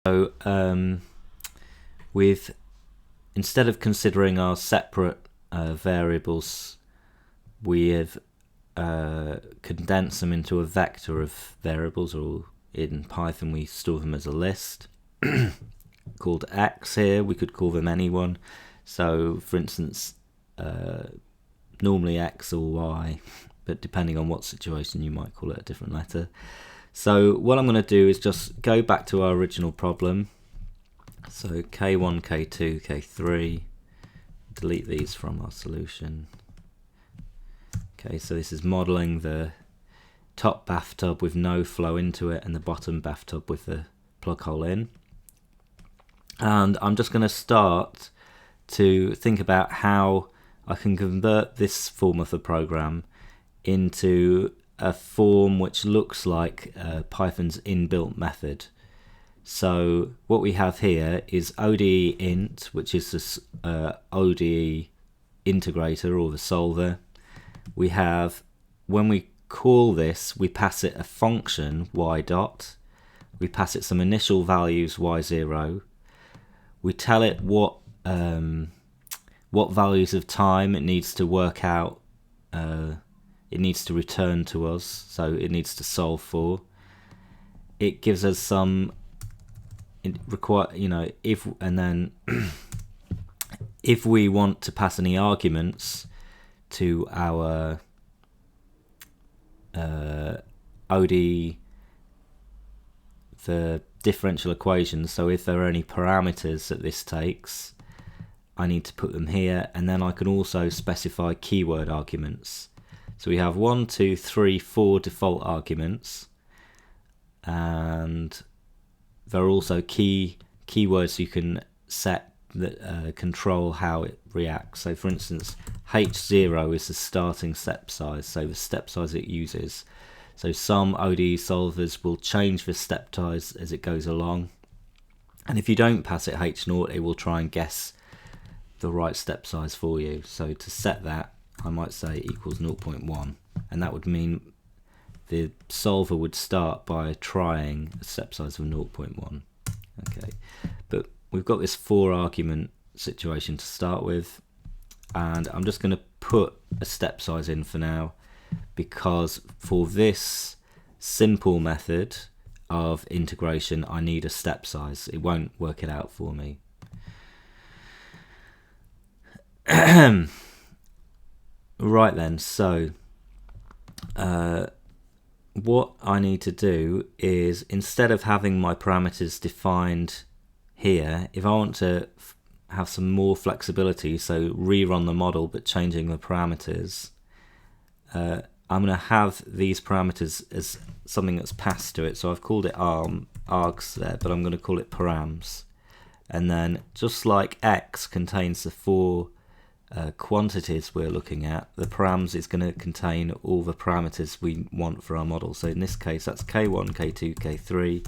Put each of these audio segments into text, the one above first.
So instead of considering our separate variables, we have condensed them into a vector of variables, or in Python we store them as a list called x here. We could call them anyone. So for instance, normally x or y, but depending on what situation you might call it a different letter. So what I'm going to do is just go back to our original problem. So K1, K2, K3, delete these from our solution. Okay, so this is modeling the top bathtub with no flow into it and the bottom bathtub with the plug hole in. And I'm just going to start to think about how I can convert this form of the program into a form which looks like Python's inbuilt method. So what we have here is odeint, which is this ODE integrator or the solver. We have, when we call this, we pass it a function y dot. We pass it some initial values y0. We tell it what values of time it needs to work out. It needs to return to us, so it needs to solve for. It gives us some if we want to pass any arguments to our ODE, the differential equations, so if there are any parameters that this takes, I need to put them here, and then I can also specify keyword arguments. So we have 1, 2, 3, 4 default arguments, and there are also keywords you can set that control how it reacts. So for instance, H0 is the starting step size, so the step size it uses. So some ODE solvers will change the step size as it goes along, and if you don't pass it H0, it will try and guess the right step size for you. So to set that, I might say equals 0.1, and that would mean the solver would start by trying a step size of 0.1. Okay, but we've got this 4 argument situation to start with, and I'm just going to put a step size in for now, because for this simple method of integration I need a step size. It won't work it out for me. Right then, so what I need to do is, instead of having my parameters defined here, if I want to have some more flexibility, so rerun the model but changing the parameters, I'm going to have these parameters as something that's passed to it. So I've called it args there, but I'm going to call it params. And then just like x contains the 4 quantities we're looking at, the params is going to contain all the parameters we want for our model. So in this case, that's K1, K2, K3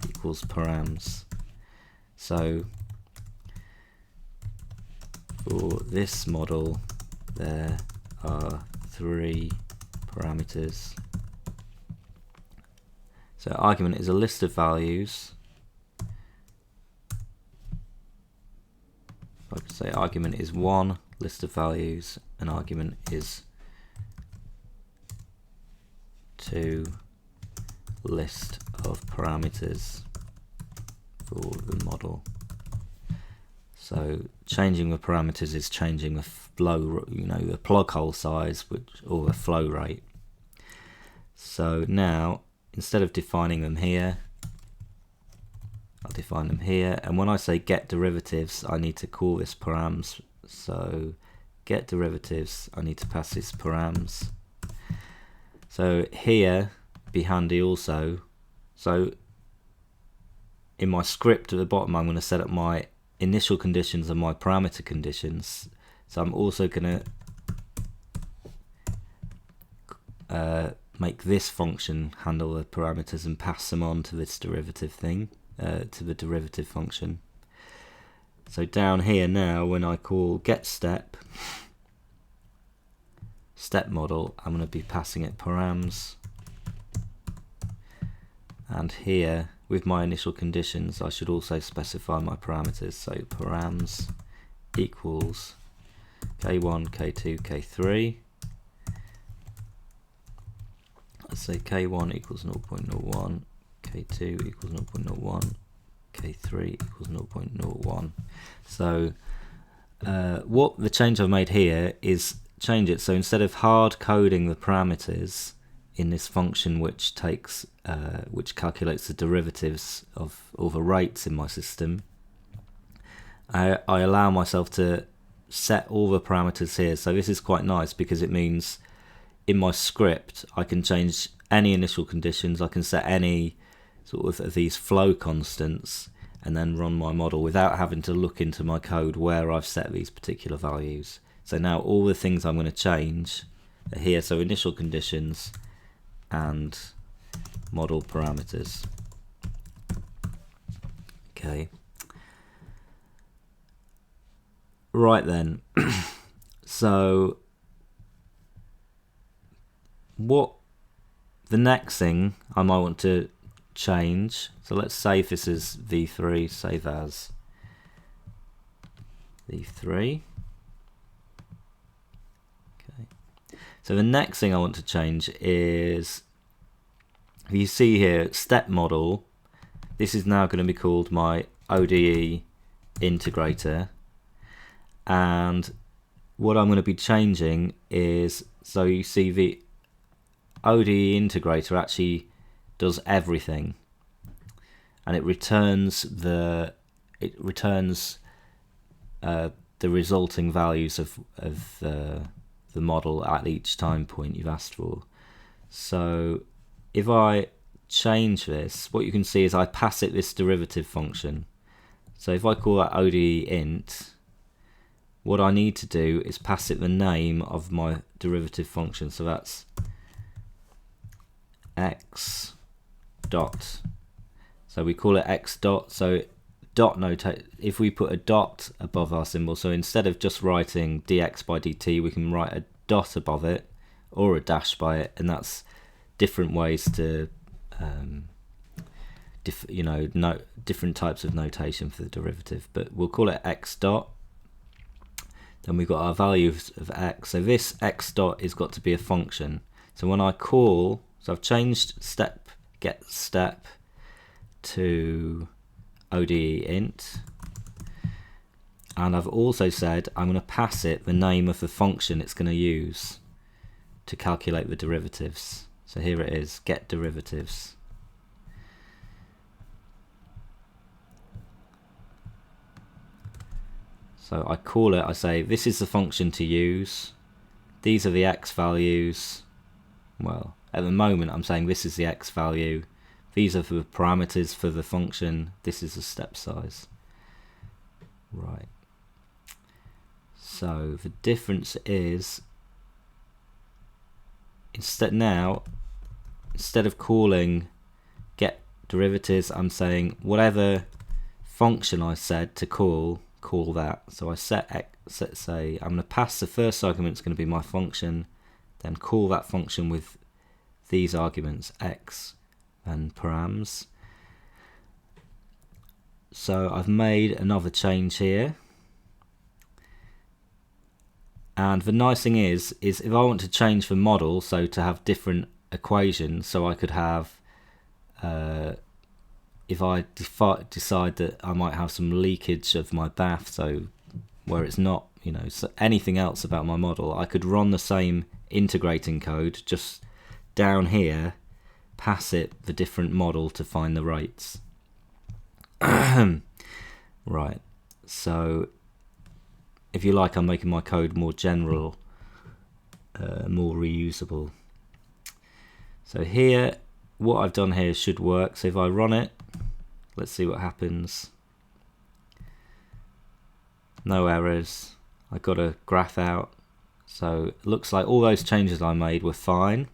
equals params. So for this model, there are 3 parameters. So argument is a list of values. I could say argument is 1, list of values, and argument is 2, list of parameters for the model. So changing the parameters is changing the flow, the plug hole size, or the flow rate. So now, instead of defining them here, I'll define them here, and when I say get derivatives, I need to call this params. So get derivatives, I need to pass this params. So here, be handy also, so in my script at the bottom, I'm going to set up my initial conditions and my parameter conditions. So I'm also going to make this function handle the parameters and pass them on to this derivative thing, to the derivative function. So down here now, when I call get step model, I'm going to be passing it params, and here with my initial conditions, I should also specify my parameters. So params equals k1, k2, k3. Let's say k1 equals 0.01, k2 equals 0.01, k3 equals 0.01. So what the change I've made here is change it. So instead of hard coding the parameters in this function which takes which calculates the derivatives of all the rates in my system, I allow myself to set all the parameters here. So this is quite nice because it means in my script I can change any initial conditions, I can set any sort of these flow constants, and then run my model without having to look into my code where I've set these particular values. So now all the things I'm going to change are here. So initial conditions and model parameters. Okay. Right then. So what the next thing I might want to change, so let's save this as v3, save as v3. Okay. So the next thing I want to change is, if you see here, step model, this is now going to be called my ODE integrator, and what I'm going to be changing is, so you see the ODE integrator actually does everything, and it returns the resulting values of the model at each time point you've asked for. So if I change this, what you can see is I pass it this derivative function. So if I call that ODE int, what I need to do is pass it the name of my derivative function. So that's x dot. So we call it x dot. So dot notate, if we put a dot above our symbol, so instead of just writing dx by dt, we can write a dot above it or a dash by it, and that's different ways to different types of notation for the derivative, but we'll call it x dot. Then we've got our values of x. So this x dot has got to be a function. So when I call, so I've changed step get step to ODE int, and I've also said I'm going to pass it the name of the function it's going to use to calculate the derivatives. So here it is, get derivatives. So I call it, I say this is the function to use, these are the x values. Well, at the moment I'm saying this is the x value, these are the parameters for the function, this is the step size. Right. So the difference is, instead of calling get derivatives, I'm saying whatever function I said to call that. So I say I'm going to pass the first argument, it's going to be my function, then call that function with these arguments, x and params. So I've made another change here, and the nice thing is if I want to change the model, so to have different equations, so I could have if I decide that I might have some leakage of my bath, so where it's not, so anything else about my model, I could run the same integrating code, just down here, pass it the different model to find the rates. Right, so if you like, I'm making my code more general, more reusable. So here, what I've done here should work. So if I run it, let's see what happens. No errors. I got a graph out. So it looks like all those changes I made were fine.